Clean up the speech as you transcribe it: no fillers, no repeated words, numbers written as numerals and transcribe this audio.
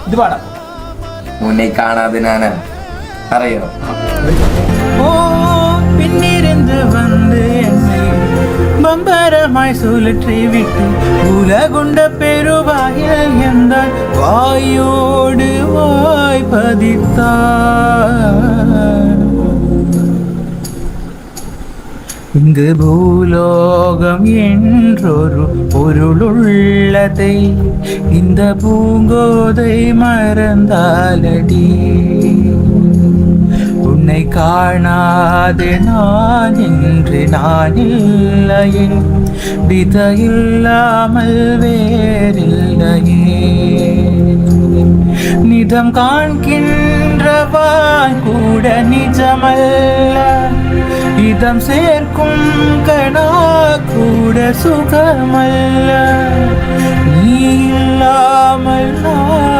ഇത് പാടാം. உன்னை காணாது நான അറിയോ ஓ பின்னிருந்து வந்து என்னை பம்பரமாய் சுழற்றி விட்டு உலகுண்ட பெருவாயில் எந்த வாயோடு வாய் பதித்தார். இங்கு பூலோகம் என்றொரு பொருளுள்ளதை இந்த பூங்கோதை மறந்தாலடி. உன்னை காணாது நான் என்று நான் இல்லையே, வித இல்லாமல் வேறில்லையே. நிதம் காண்கின்றவான் கூட நிஜமல்ல, இதம் சேர்க்கும் கணா கூட சுகமல்ல. நீ இல்லாமல் நான்